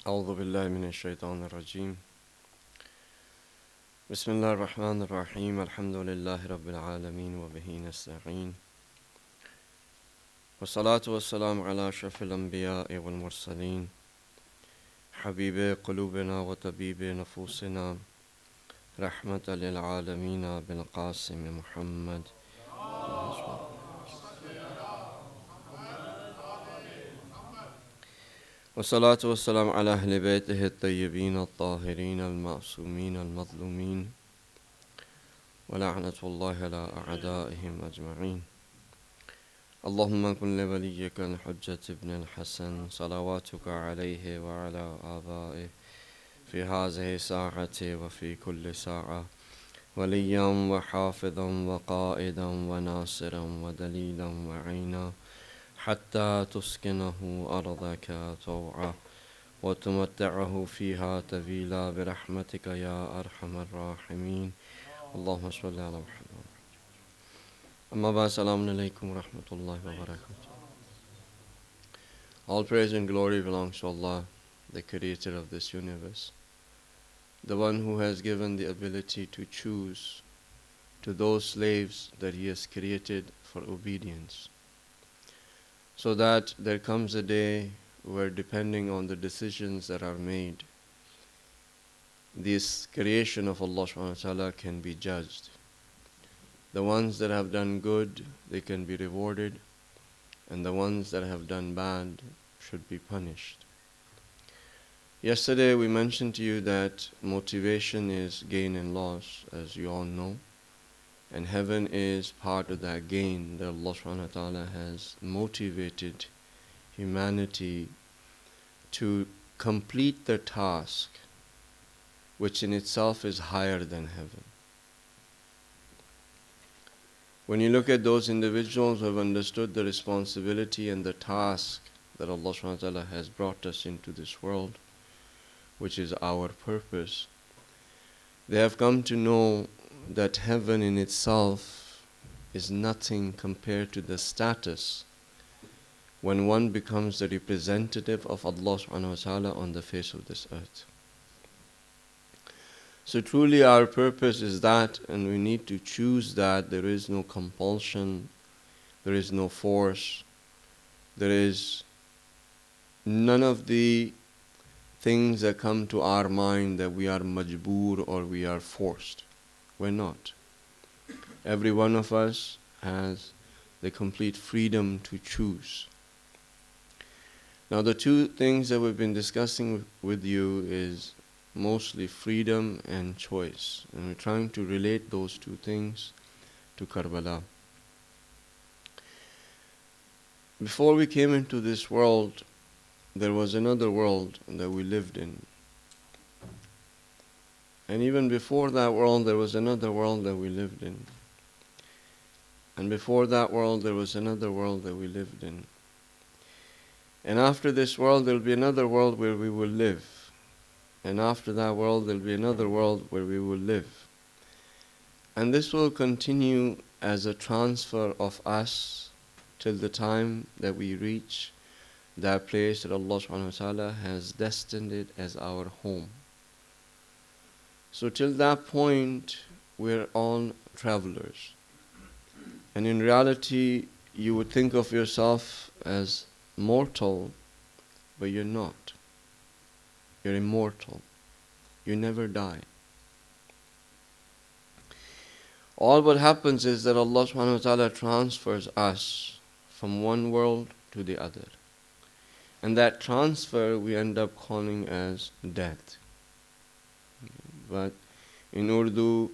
أعوذ بالله من الشيطان الرجيم. بسم الله الرحمن الرحيم. الحمد لله رب العالمين وبه نستعين. والصلاة والسلام على أشرف الأنبياء والمرسلين حبيب قلوبنا وطبيب نفوسنا رحمة للعالمين بالقاسم محمد. والصلاة والسلام على أهل بيته الطيبين الطاهرين المعصومين المظلومين ولعنة الله على أعدائهم أجمعين. اللهم كن لوليك الحجة ابن الحسن صلواتك عليه وعلى آبائه في هذه الساعة وفي كل ساعة وليا وحافظا وقائدا وناصرا ودليلا وعينا حتى تسكنه أرضك طوعا وتمتعه فيها طويلا برحمتك يا أرحم الراحمين. اللهم صل على محمد. Amma ba, assalamu alaikum wa rahmatullahi wa barakatuh. All praise and glory belongs to Allah, the creator of this universe, the one who has given the ability to choose to those slaves that He has created for obedience, so that there comes a day where, depending on the decisions that are made, this creation of Allah subhanahu wa ta'ala can be judged. The ones that have done good, they can be rewarded, and the ones that have done bad should be punished. Yesterday we mentioned to you that motivation is gain and loss, as you all know, and heaven is part of that gain that Allah subhanahu wa ta'ala has motivated humanity to complete the task, which in itself is higher than heaven. When you look at those individuals who have understood the responsibility and the task that Allah subhanahu wa ta'ala has brought us into this world, which is our purpose, they have come to know that heaven in itself is nothing compared to the status when one becomes the representative of Allah subhanahu wa ta'ala on the face of this earth. So truly our purpose is that, and we need to choose that. There is no compulsion, there is no force, there is none of the things that come to our mind that we are majboor or we are forced. We're not. Every one of us has the complete freedom to choose. Now the two things that we've been discussing with you is mostly freedom and choice, and we're trying to relate those two things to Karbala. Before we came into this world, there was another world that we lived in, and even before that world there was another world that we lived in, and before that world there was another world that we lived in, and after this world there will be another world where we will live. And after that world, there will be another world where we will live. And this will continue as a transfer of us till the time that we reach that place that Allah subhanahu wa ta'ala has destined it as our home. So till that point, we're all travelers. And in reality, you would think of yourself as mortal, but you're not. You're immortal. You never die. All what happens is that Allah subhanahu wa ta'ala transfers us from one world to the other. And that transfer we end up calling as death. But in Urdu,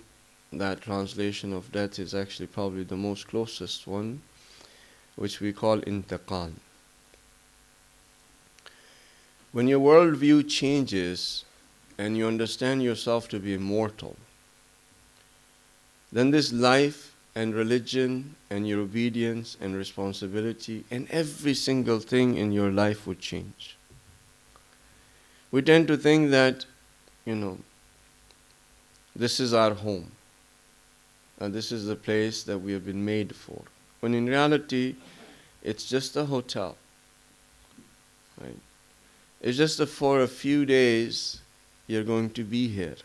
that translation of death is actually probably the most closest one, which we call intiqal. When your worldview changes and you understand yourself to be immortal, then this life and religion and your obedience and responsibility and every single thing in your life would change. We tend to think that, this is our home, and this is the place that we have been made for. When in reality, it's just a hotel, right? It's just that for a few days you're going to be here.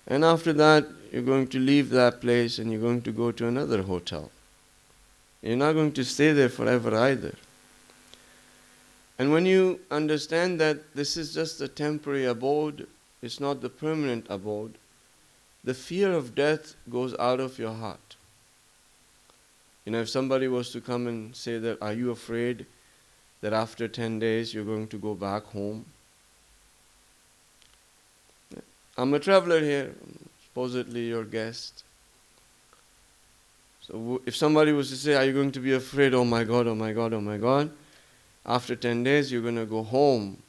And after that, you're going to leave that place and you're going to go to another hotel. You're not going to stay there forever either. And when you understand that this is just a temporary abode, it's not the permanent abode, the fear of death goes out of your heart. If somebody was to come and say that, are you afraid that after 10 days you're going to go back home? I'm a traveler here, supposedly your guest. So if somebody was to say, are you going to be afraid, oh my God, oh my God, oh my God, after 10 days you're going to go home.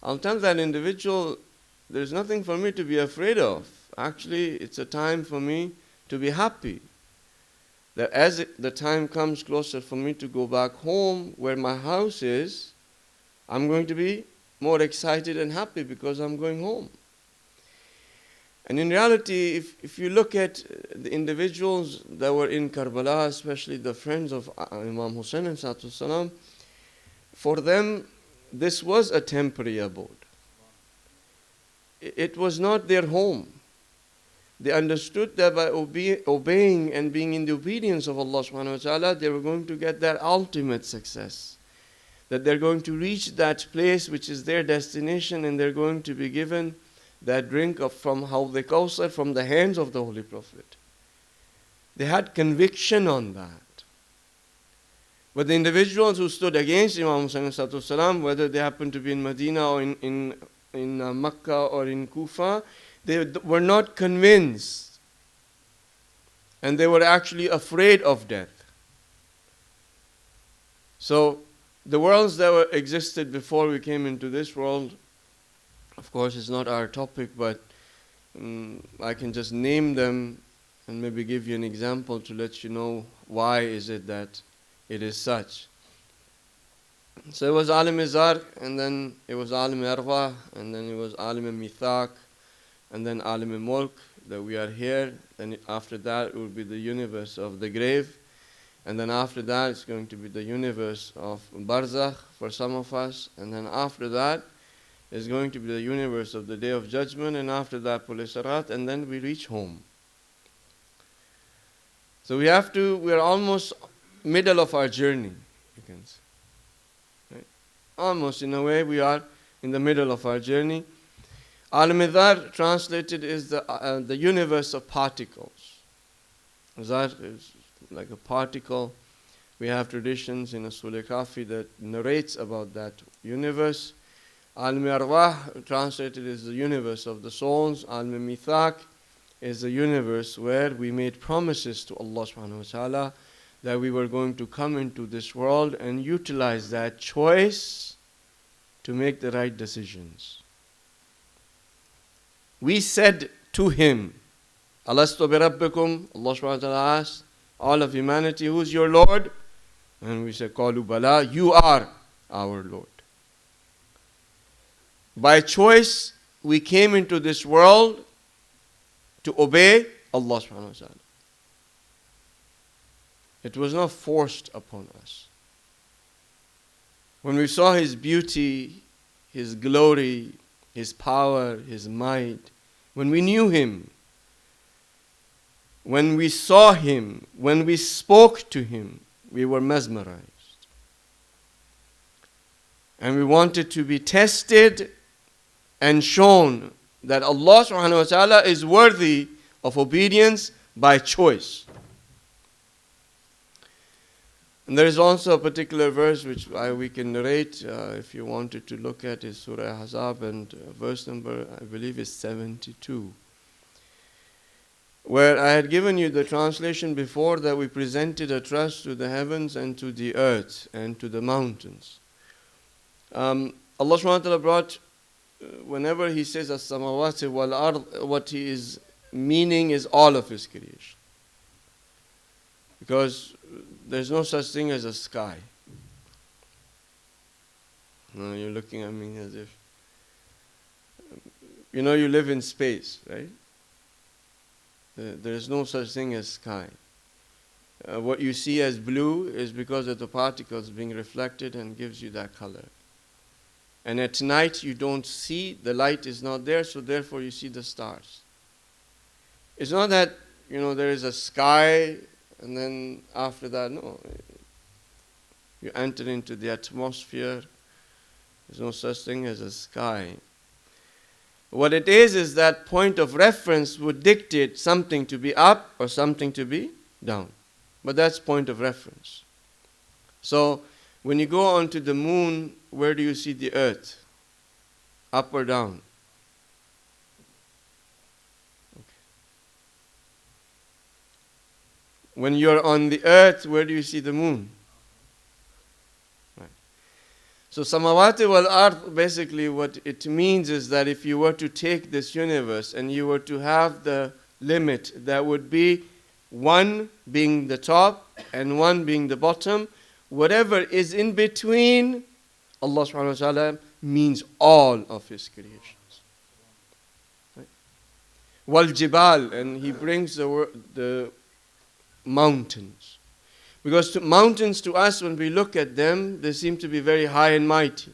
I'll tell that individual, there's nothing for me to be afraid of. Actually, it's a time for me to be happy. That as the time comes closer for me to go back home, where my house is, I'm going to be more excited and happy because I'm going home. And in reality, if you look at the individuals that were in Karbala, especially the friends of Imam Hussain and Salam, for them, this was a temporary abode. It was not their home. They understood that by obeying and being in the obedience of Allah subhanahu wa ta'ala, they were going to get that ultimate success. That they're going to reach that place which is their destination, and they're going to be given that drink from Hawd al-Kawthar from the hands of the Holy Prophet. They had conviction on that. But the individuals who stood against Imam Hussain, whether they happened to be in Medina or in Makkah or in Kufa, they were not convinced. And they were actually afraid of death. So, the worlds that existed before we came into this world, of course, it's not our topic, but I can just name them and maybe give you an example to let you know why is it that it is such. So it was Alim Izar, and then it was Alim Arwah, and then it was Alim Mithaq, and then Alim Mulk, that we are here. Then after that it will be the universe of the grave. And then after that it's going to be the universe of Barzakh for some of us. And then after that is going to be the universe of the Day of Judgment. And after that Pul-e-Sirat, and then we reach home. So we are almost middle of our journey, you can say. Right? Almost in a way we are in the middle of our journey. Al-Midhar translated is the universe of particles. Zar is like a particle. We have traditions in Usul Kafi that narrates about that universe. Al-Arwah translated is the universe of the souls. Al-Mithaq is the universe where we made promises to Allah subhanahu wa ta'ala that we were going to come into this world and utilize that choice to make the right decisions. We said to him, Alastu bi rabbikum, Allah subhanahu wa ta'ala asked all of humanity, who's your Lord? And we said, Qalu bala, you are our Lord. By choice, we came into this world to obey Allah subhanahu wa ta'ala. It was not forced upon us. When we saw His beauty, His glory, His power, His might, when we knew Him, when we saw Him, when we spoke to Him, we were mesmerized. And we wanted to be tested and shown that Allah subhanahu wa ta'ala is worthy of obedience by choice. And there is also a particular verse which we can narrate if you wanted to look at is Surah Ahzab, and verse number I believe is 72. Where I had given you the translation before that we presented a trust to the heavens and to the earth and to the mountains. Allah subhanahu wa ta'ala brought, whenever He says as-samawati wal ard, what He is meaning is all of His creation. Because there's no such thing as a sky. No, you're looking at me as if, you live in space, right? There is no such thing as sky. What you see as blue is because of the particles being reflected and gives you that color. And at night you don't see, the light is not there, so therefore you see the stars. It's not that, there is a sky and then after that, no. You enter into the atmosphere. There's no such thing as a sky. What it is that point of reference would dictate something to be up or something to be down. But that's point of reference. So when you go onto the moon, where do you see the earth? Up or down? Okay. When you're on the earth, where do you see the moon? Right. So samawati wal ard, basically what it means is that if you were to take this universe and you were to have the limit, that would be one being the top and one being the bottom. Whatever is in between, Allah subhanahu wa ta'ala means all of His creations. Right? Wal jibal, and He brings the mountains. Because mountains to us, when we look at them, they seem to be very high and mighty.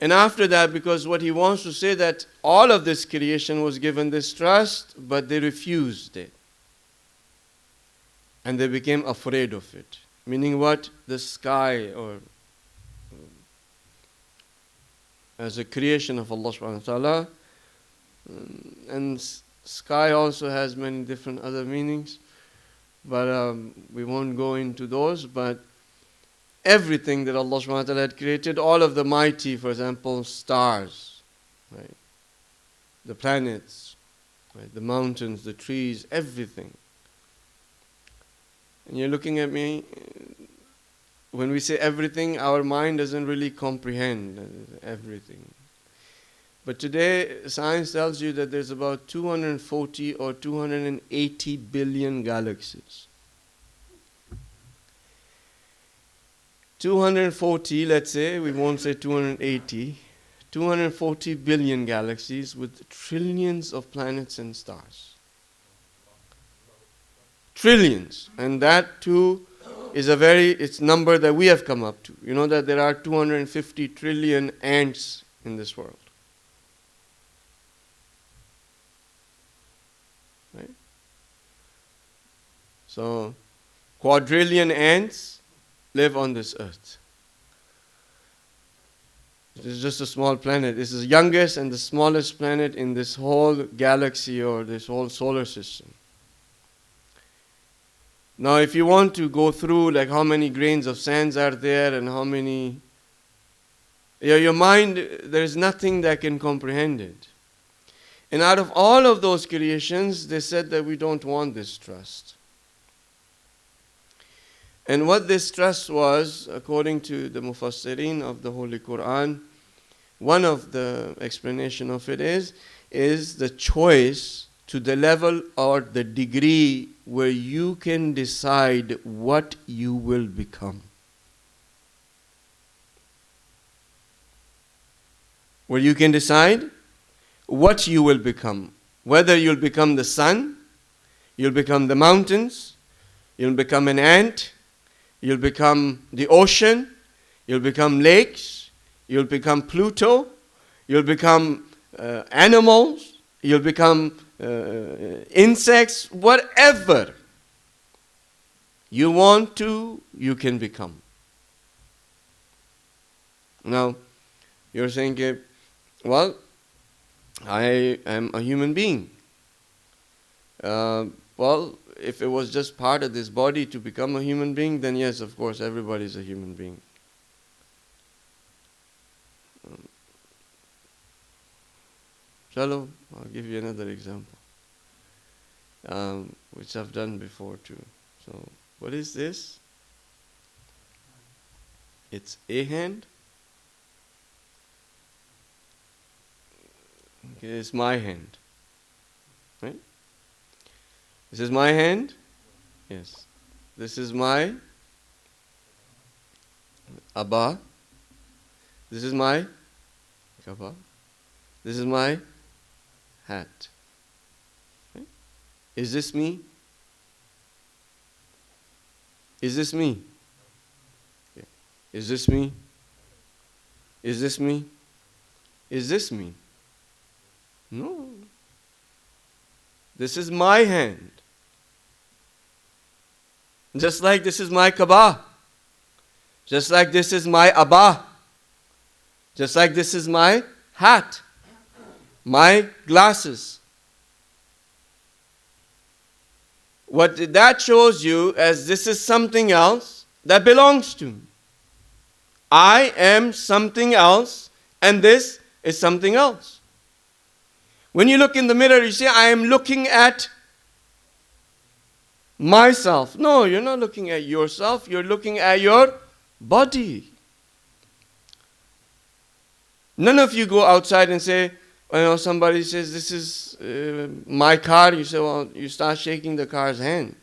And after that, because what He wants to say that all of this creation was given this trust, but they refused it. And they became afraid of it. Meaning what? The sky, or as a creation of Allah subhanahu wa ta'ala. And sky also has many different other meanings. But we won't go into those. But everything that Allah subhanahu wa ta'ala had created, all of the mighty, for example, stars, right? The planets, right? The mountains, the trees, everything. And you're looking at me, when we say everything, our mind doesn't really comprehend everything. But today, science tells you that there's about 240 or 280 billion galaxies. 240, let's say, we won't say 280, 240 billion galaxies with trillions of planets and stars. Trillions. And that too is it's number that we have come up to. You know that there are 250 trillion ants in this world. Right? So, quadrillion ants live on this earth. It is just a small planet. This is the youngest and the smallest planet in this whole galaxy or this whole solar system. Now, if you want to go through like how many grains of sands are there and how many, your mind, there is nothing that can comprehend it. And out of all of those creations, they said that we don't want this trust. And what this trust was, according to the Mufassirin of the Holy Quran, one of the explanation of it is the choice to the level or the degree where you can decide what you will become. Where you can decide what you will become. Whether you'll become the sun, you'll become the mountains, you'll become an ant, you'll become the ocean, you'll become lakes, you'll become Pluto, you'll become animals, you'll become insects, whatever you want to, you can become. Now, you're saying, well, I am a human being. Well, if it was just part of this body to become a human being, then yes, of course, everybody is a human being. Chalo, I'll give you another example, which I've done before too. So, what is this? It's a hand. Okay, it's my hand. Right? This is my hand. Yes. This is my Abba. This is my Kaba. This is my hat. Okay? Is this me? Is this me? Okay. Is this me? Is this me? Is this me? No. This is my hand. Just like this is my Kaaba. Just like this is my Abba. Just like this is my hat. My glasses. What that shows you as this is something else that belongs to me. I am something else and this is something else. When you look in the mirror, you say, I am looking at myself. No, you're not looking at yourself. You're looking at your body. None of you go outside and say, somebody says, this is my car. You say, well, you start shaking the car's hand.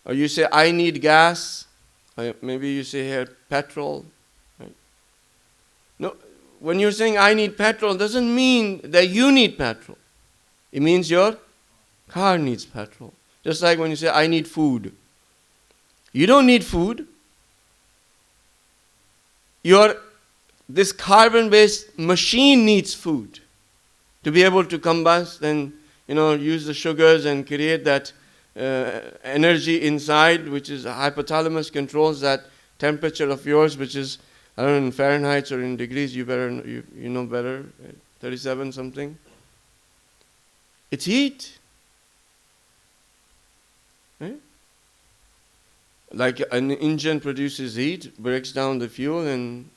Or you say, I need gas. Or maybe you say here, petrol. Right? No, when you're saying I need petrol, it doesn't mean that you need petrol. It means your car needs petrol. Just like when you say, I need food. You don't need food. This carbon-based machine needs food to be able to combust and use the sugars and create that energy inside, which is hypothalamus controls that temperature of yours, which is, I don't know, in Fahrenheit or in degrees, you know better, 37 something. It's heat. Right? Like an engine produces heat, breaks down the fuel, and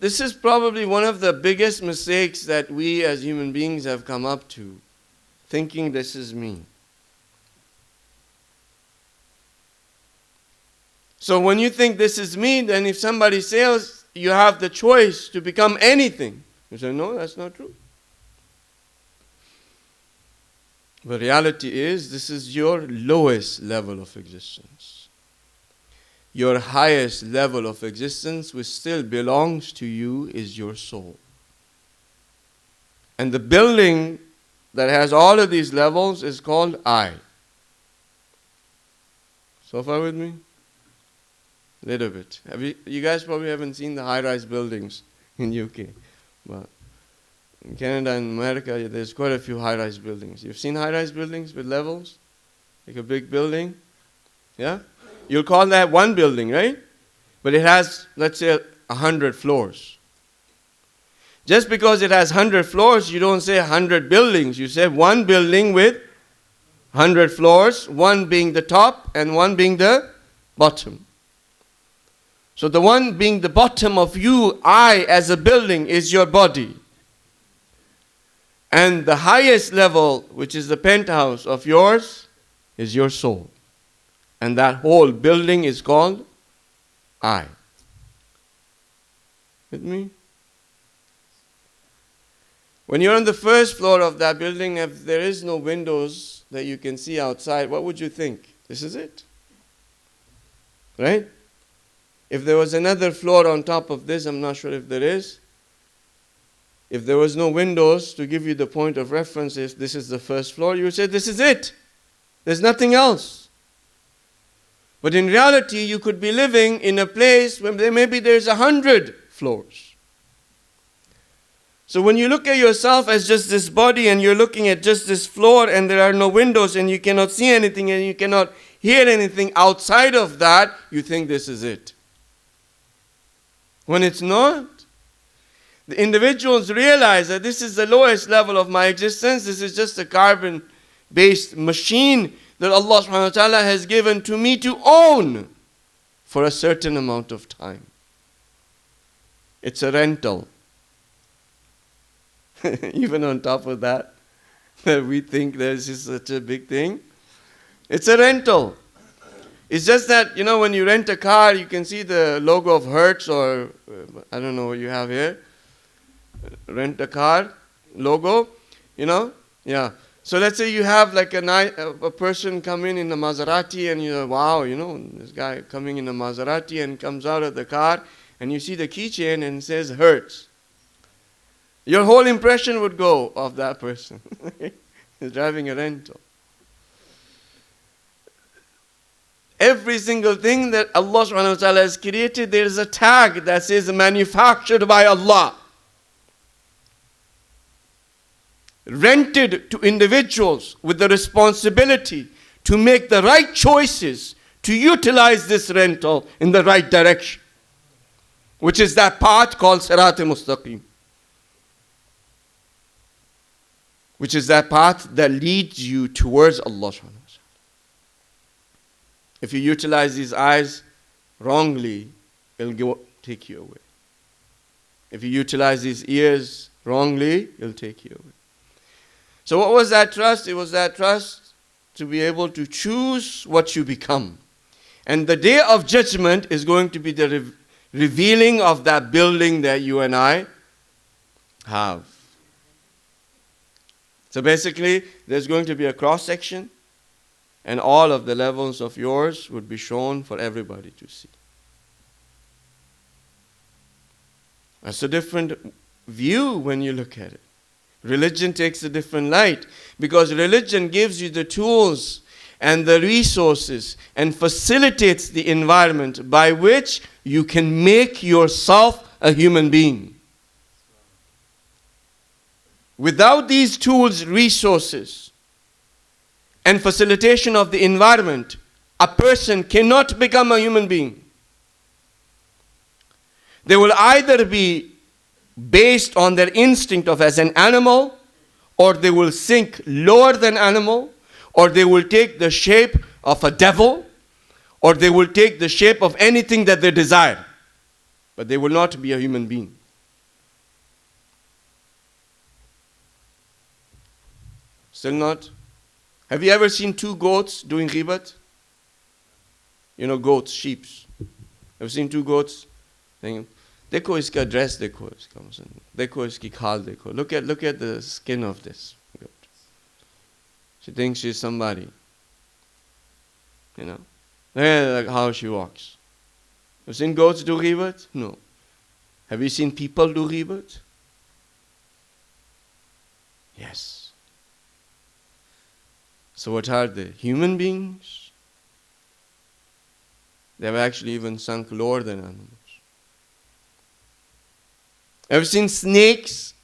this is probably one of the biggest mistakes that we as human beings have come up to, thinking this is me. So when you think this is me, then if somebody says you have the choice to become anything, you say, no, that's not true. The reality is, this is your lowest level of existence. Your highest level of existence, which still belongs to you, is your soul. And the building that has all of these levels is called I. So far with me? Little bit. You guys probably haven't seen the high-rise buildings in UK. But in Canada and America, there's quite a few high-rise buildings. You've seen high-rise buildings with levels? Like a big building? Yeah? You'll call that one building, right? But it has, let's say, 100 floors. Just because it has 100 floors, you don't say 100 buildings. You say one building with 100 floors, one being the top and one being the bottom. So the one being the bottom of you, I, as a building, is your body. And the highest level, which is the penthouse of yours, is your soul. And that whole building is called I. With me? When you're on the first floor of that building, if there is no windows that you can see outside, what would you think? This is it. Right? If there was another floor on top of this, I'm not sure if there is. If there was no windows to give you the point of reference, if this is the first floor, you would say, this is it. There's nothing else. But in reality, you could be living in a place where maybe there's 100 floors. So when you look at yourself as just this body and you're looking at just this floor and there are no windows and you cannot see anything and you cannot hear anything outside of that, you think this is it. When it's not. The individuals realize that this is the lowest level of my existence. This is just a carbon-based machine that Allah subhanahu wa ta'ala has given to me to own for a certain amount of time. It's a rental. Even on top of that we think this is such a big thing. It's a rental. It's just that, when you rent a car, you can see the logo of Hertz or, I don't know what you have here. Rent a car logo, Yeah. So let's say you have like a person come in a Maserati and you're, wow, this guy coming in a Maserati and comes out of the car and you see the keychain and it says Hertz. Your whole impression would go of that person. He's driving a rental. Every single thing that Allah subhanahu wa ta'ala has created, there is a tag that says manufactured by Allah. Rented to individuals with the responsibility to make the right choices, to utilize this rental in the right direction, which is that path called Sirat al-Mustaqim, which is that path that leads you towards Allah subhanahu wa ta'ala. If you utilize these eyes wrongly, it'll take you away. If you utilize these ears wrongly, it'll take you away. So what was that trust? It was that trust to be able to choose what you become. And the day of judgment is going to be the revealing of that building that you and I have. So basically, there's going to be a cross-section, and all of the levels of yours would be shown for everybody to see. That's a different view when you look at it. Religion takes a different light, because religion gives you the tools and the resources and facilitates the environment by which you can make yourself a human being. Without these tools, resources, and facilitation of the environment, a person cannot become a human being. They will either be based on their instinct of as an animal, or they will sink lower than animal, or they will take the shape of a devil, or they will take the shape of anything that they desire. But they will not be a human being. Still not? Have you ever seen two goats doing ghibat? You know, goats, sheep. Have you seen two goats? Dekho iska dress, dekho iski khal, dekho. Look at the skin of this goat. She thinks she's somebody. You know, look at how she walks. Have you seen goats do ghibat? No. Have you seen people do ghibat? Yes. So what are they? Human beings? They have actually even sunk lower than animals. Have you seen snakes,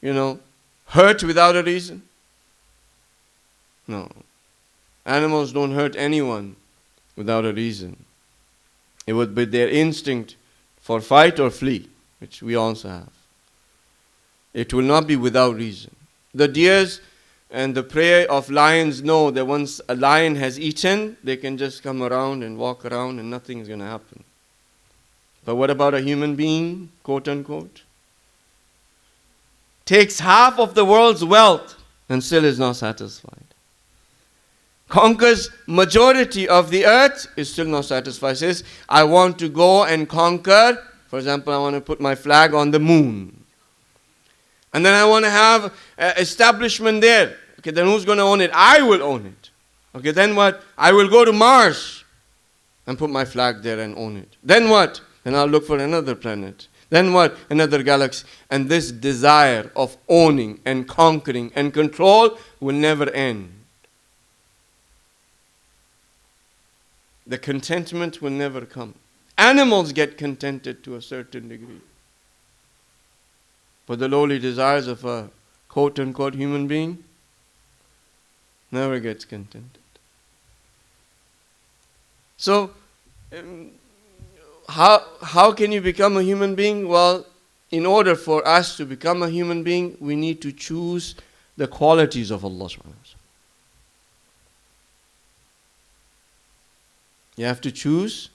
hurt without a reason? No. Animals don't hurt anyone without a reason. It would be their instinct for fight or flee, which we also have. It will not be without reason. The deers and the prey of lions know that once a lion has eaten, they can just come around and walk around and nothing is going to happen. But what about a human being, quote unquote? Takes half of the world's wealth and still is not satisfied. Conquers majority of the earth, is still not satisfied. Says, I want to go and conquer. For example, I want to put my flag on the moon. And then I want to have establishment there. Okay, then who's going to own it? I will own it. Okay, then what? I will go to Mars and put my flag there and own it. Then what? Then I'll look for another planet. Then what? Another galaxy. And this desire of owning and conquering and control will never end. The contentment will never come. Animals get contented to a certain degree. But the lowly desires of a quote-unquote human being never gets contented. So, how can you become a human being? Well, in order for us to become a human being, we need to choose the qualities of Allah subhanahu wa ta'ala. You have to choose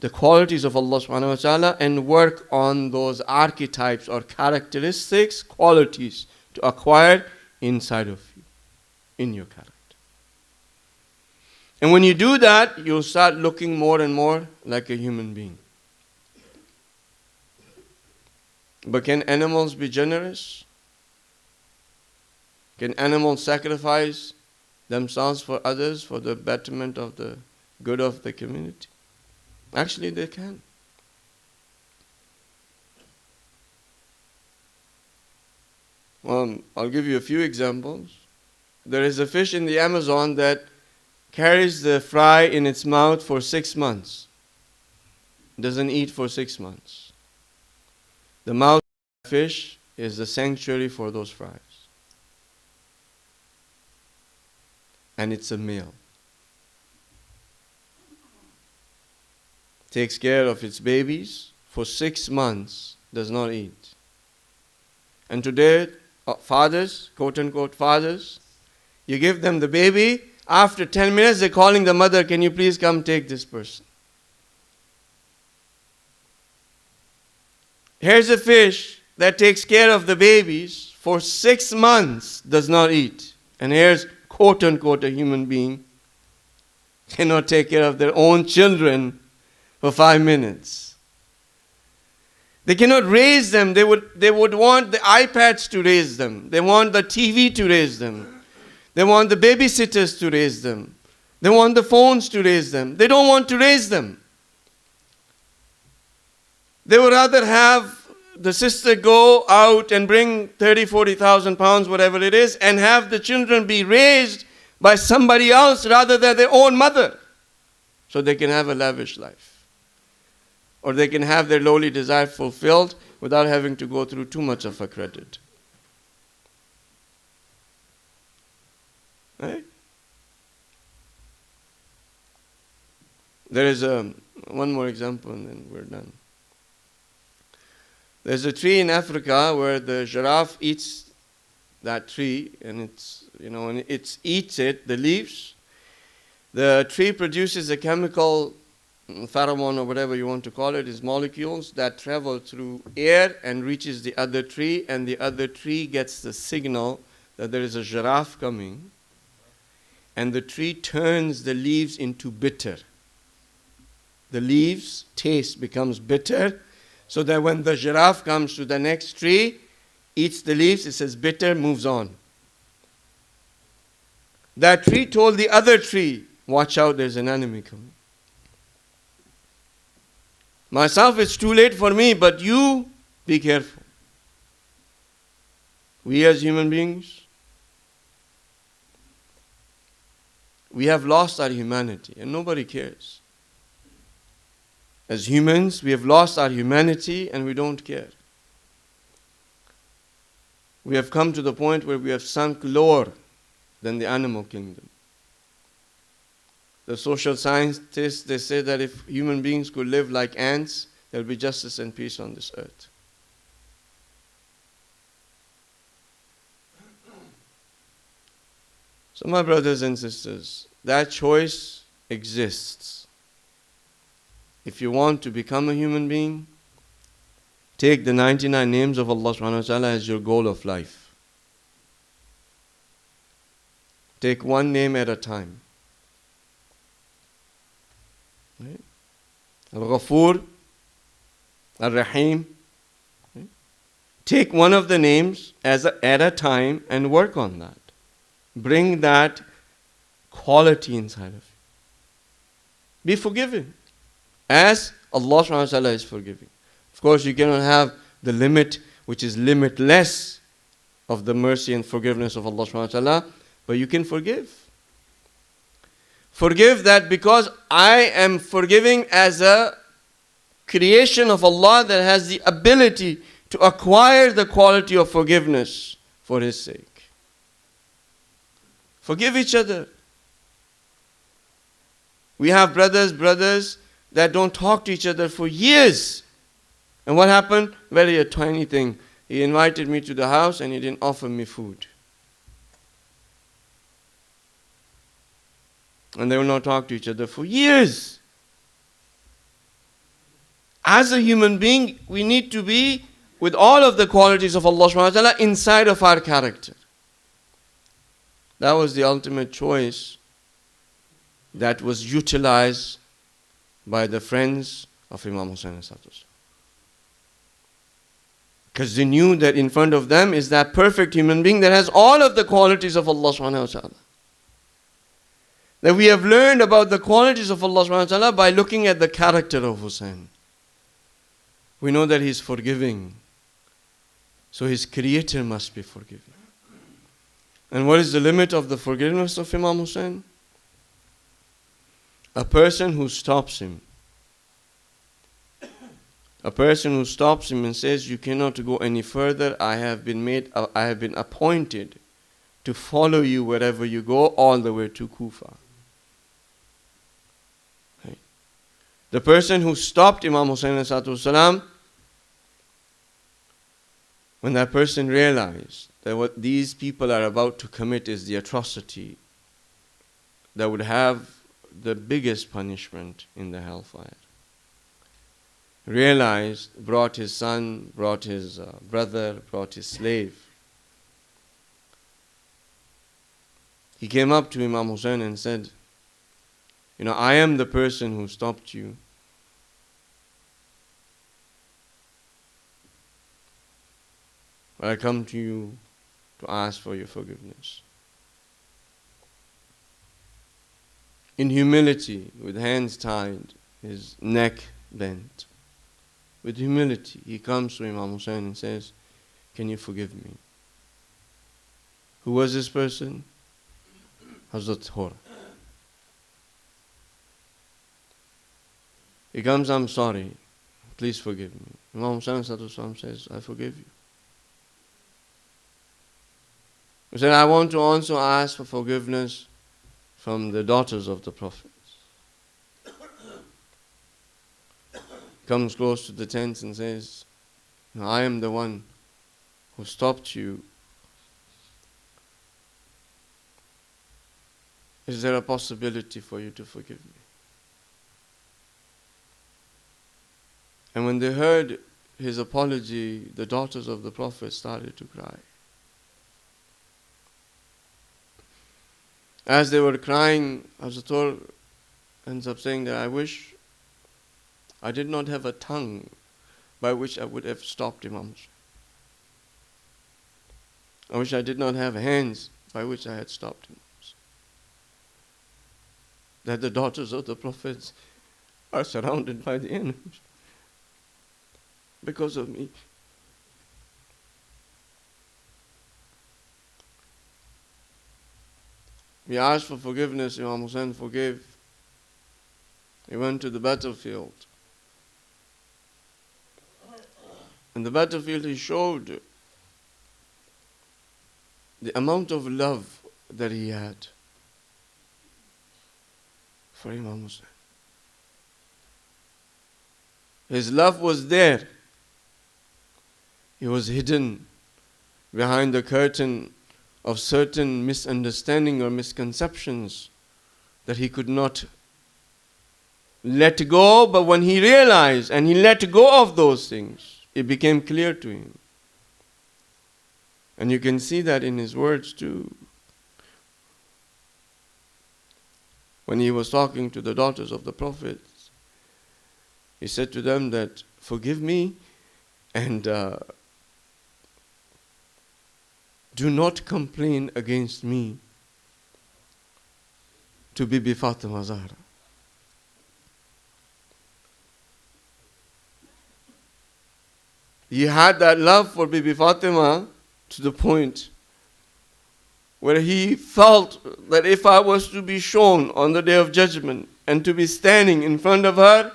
the qualities of Allah subhanahu wa ta'ala and work on those archetypes or characteristics, qualities to acquire inside of you, in your character. And when you do that, you'll start looking more and more like a human being. But can animals be generous? Can animals sacrifice themselves for others, for the betterment of the good of the community? Actually, they can. I'll give you a few examples. There is a fish in the Amazon that carries the fry in its mouth for 6 months. Doesn't eat for 6 months. The mouth of the fish is the sanctuary for those fries. And it's a male. Takes care of its babies for 6 months, does not eat. And today, fathers, quote unquote fathers, you give them the baby, after 10 minutes they're calling the mother, can you please come take this person? Here's a fish that takes care of the babies for 6 months, does not eat. And here's quote unquote a human being, cannot take care of their own children for 5 minutes. They cannot raise them. They would want the iPads to raise them. They want the TV to raise them. They want the babysitters to raise them. They want the phones to raise them. They don't want to raise them. They would rather have the sister go out and bring 30,000, 40,000 pounds, whatever it is, and have the children be raised by somebody else rather than their own mother, so they can have a lavish life. Or they can have their lowly desire fulfilled without having to go through too much of a credit. Right? There is one more example and then we're done. There's a tree in Africa where the giraffe eats that tree, and when it eats it, the leaves, the tree produces a chemical pheromone or whatever you want to call it, is molecules that travel through air and reaches the other tree, and the other tree gets the signal that there is a giraffe coming, and the tree turns the leaves into bitter. The leaves taste becomes bitter, so that when the giraffe comes to the next tree, eats the leaves, it says bitter, moves on. That tree told the other tree, watch out, there's an enemy coming. Myself, it's too late for me, but you, be careful. We as human beings, we have lost our humanity and nobody cares. As humans, we have lost our humanity and we don't care. We have come to the point where we have sunk lower than the animal kingdom. The social scientists, they say that if human beings could live like ants, there will be justice and peace on this earth. So my brothers and sisters, that choice exists. If you want to become a human being, take the 99 names of Allah subhanahu wa ta'ala as your goal of life. Take one name at a time. Right? Al-Ghafur, Al-Rahim. Right? Take one of the names at a time and work on that. Bring that quality inside of you. Be forgiving, as Allah subhanahu wa ta'ala is forgiving. Of course, you cannot have the limit, which is limitless, of the mercy and forgiveness of Allah subhanahu wa ta'ala, but you can forgive. Forgive that because I am forgiving as a creation of Allah that has the ability to acquire the quality of forgiveness for His sake. Forgive each other. We have brothers that don't talk to each other for years. And what happened? Very a tiny thing. He invited me to the house and he didn't offer me food. And they will not talk to each other for years. As a human being, we need to be with all of the qualities of Allah subhanahu wa ta'ala inside of our character. That was the ultimate choice that was utilized by the friends of Imam Hussain. Because they knew that in front of them is that perfect human being that has all of the qualities of Allah subhanahu wa ta'ala. That we have learned about the qualities of Allah subhanahu wa ta'ala by looking at the character of Hussain. We know that he is forgiving. So his creator must be forgiving. And what is the limit of the forgiveness of Imam Hussain? a person who stops him, a person who stops him and says, you cannot go any further, I have been appointed to follow you wherever you go, all the way to Kufa. Right. The person who stopped Imam Hussain ﷺ, when that person realized that what these people are about to commit is the atrocity that would have the biggest punishment in the hellfire, realized, brought his son, brought his brother, brought his slave. He came up to Imam Hussain and said, I am the person who stopped you. But I come to you to ask for your forgiveness. In humility, with hands tied, his neck bent, with humility, he comes to Imam Hussain and says, can you forgive me? Who was this person? Hazrat Hur. He comes, I'm sorry, please forgive me. Imam Hussain says, I forgive you. He said, I want to also ask for forgiveness from the daughters of the Prophet. Comes close to the tent and says, I am the one who stopped you. Is there a possibility for you to forgive me? And when they heard his apology, the daughters of the Prophet started to cry. As they were crying, Hazrat ends up saying that I wish I did not have a tongue by which I would have stopped Imam Hussain. I wish I did not have hands by which I had stopped him. That the daughters of the prophets are surrounded by the enemies because of me. He asked for forgiveness, Imam Hussain forgave. He went to the battlefield. In the battlefield he showed the amount of love that he had for Imam Hussain. His love was there. He was hidden behind the curtain of certain misunderstanding or misconceptions that he could not let go. But when he realized and he let go of those things, it became clear to him. And you can see that in his words too. When he was talking to the daughters of the prophets, he said to them that, forgive me and do not complain against me to Bibi Fatima Zahra. He had that love for Bibi Fatima to the point where he felt that if I was to be shown on the Day of Judgment and to be standing in front of her,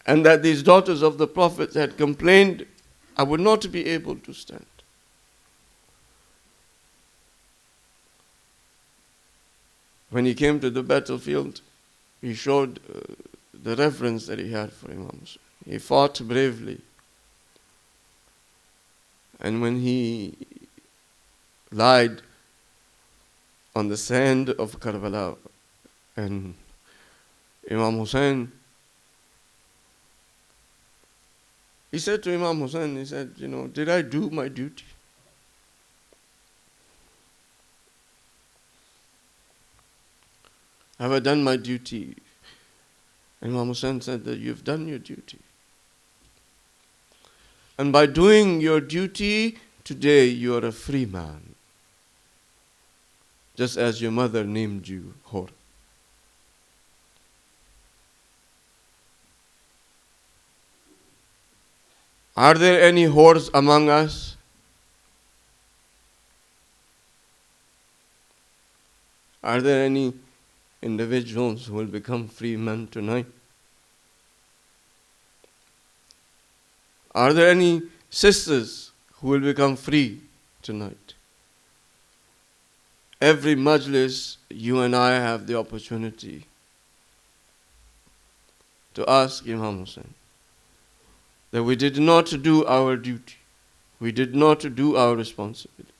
and that these daughters of the prophets had complained, I would not be able to stand. When he came to the battlefield, he showed the reverence that he had for Imam Hussain. He fought bravely. And when he lied on the sand of Karbala, and Imam Hussain, he said to Imam Hussain, he said, did I do my duty? Have I done my duty? And Imam Hussain said that you've done your duty. And by doing your duty, today you are a free man. Just as your mother named you Hur. Are there any whores among us? Are there any individuals who will become free men tonight? Are there any sisters who will become free tonight? Every majlis, you and I have the opportunity to ask Imam Hussain that we did not do our duty. We did not do our responsibility.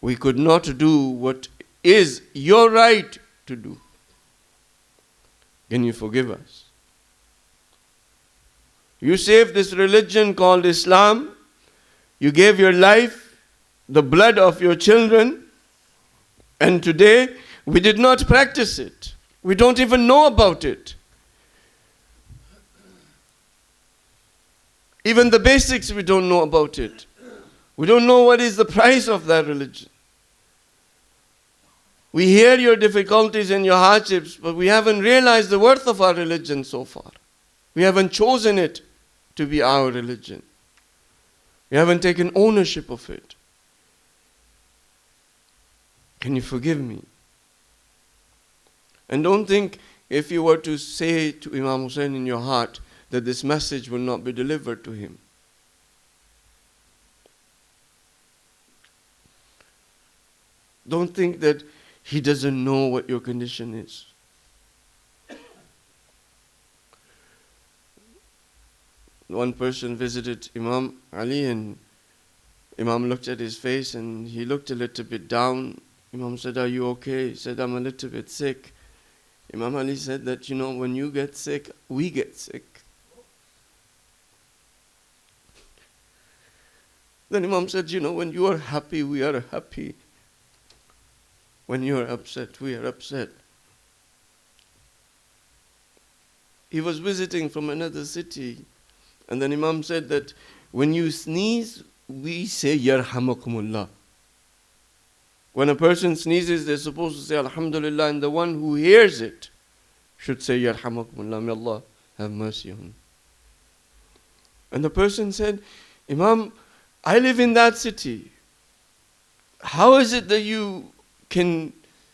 We could not do what is your right to do. Can you forgive us? You saved this religion called Islam. You gave your life, the blood of your children, and today we did not practice it. We don't even know about it. Even the basics we don't know about it. We don't know what is the price of that religion. We hear your difficulties and your hardships, but we haven't realized the worth of our religion so far. We haven't chosen it to be our religion. We haven't taken ownership of it. Can you forgive me? And don't think if you were to say to Imam Hussain in your heart that this message will not be delivered to him. Don't think that he doesn't know what your condition is. One person visited Imam Ali and Imam looked at his face and he looked a little bit down. Imam said, "Are you okay?" He said, "I'm a little bit sick." Imam Ali said that, when you get sick, we get sick. Then Imam said, when you are happy, we are happy. When you are upset, we are upset. He was visiting from another city. And then Imam said that when you sneeze, we say, Yarhamakumullah. When a person sneezes, they're supposed to say, Alhamdulillah. And the one who hears it should say, Yarhamakumullah. May Allah have mercy on him. And the person said, Imam, I live in that city. How is it that you can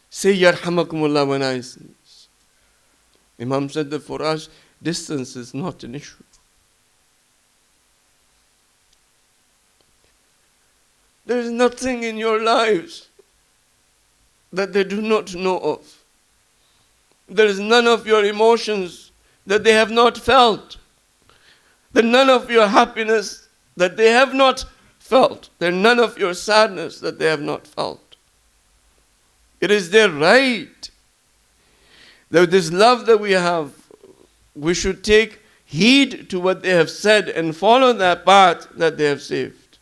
say Yarhamakumullah when I sneeze? Imam said that for us, distance is not an issue. There is nothing in your lives that they do not know of. There is none of your emotions that they have not felt. There is none of your happiness that they have not felt. There is none of your sadness that they have not felt. It is their right that this love that we have, we should take heed to what they have said and follow that path that they have saved.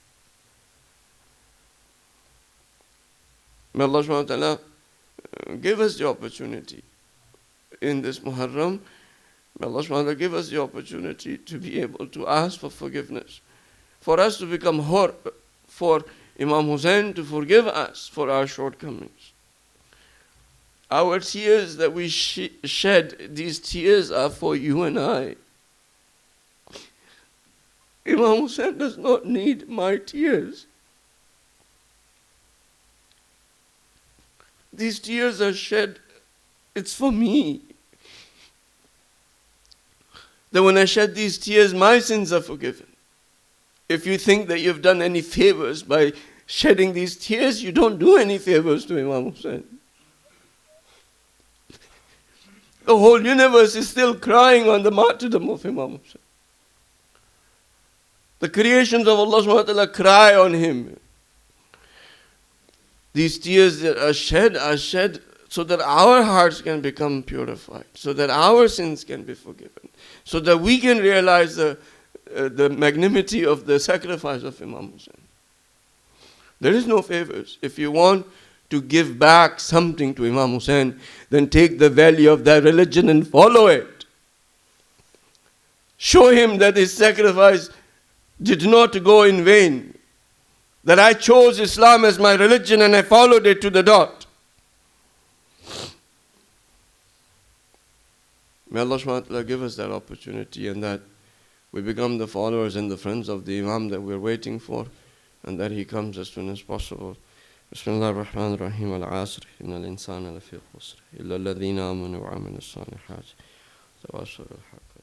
May Allah subhanahu wa ta'ala give us the opportunity in this Muharram. May Allah subhanahu wa ta'ala give us the opportunity to be able to ask for forgiveness. For us to become hur, for Imam Hussain to forgive us for our shortcomings. Our tears that we shed, these tears are for you and I. Imam Hussain does not need my tears. These tears are shed, it's for me. That when I shed these tears, my sins are forgiven. If you think that you've done any favors by shedding these tears, you don't do any favors to Imam Hussain. The whole universe is still crying on the martyrdom of Imam Hussain. The creations of Allah subhanahu wa ta'ala cry on him. These tears that are shed so that our hearts can become purified, so that our sins can be forgiven, so that we can realize the magnanimity of the sacrifice of Imam Hussain. There is no favors. If you want to give back something to Imam Hussain, then take the value of that religion and follow it. Show him that his sacrifice did not go in vain. That I chose Islam as my religion and I followed it to the dot. May Allah subhanahu wa ta'ala give us that opportunity and that we become the followers and the friends of the Imam that we're waiting for and that he comes as soon as possible. بسم الله الرحمن الرحيم والعصر إن الإنسان لفي خسر إلا الذين آمنوا وعملوا الصالحات وتواصوا بالحق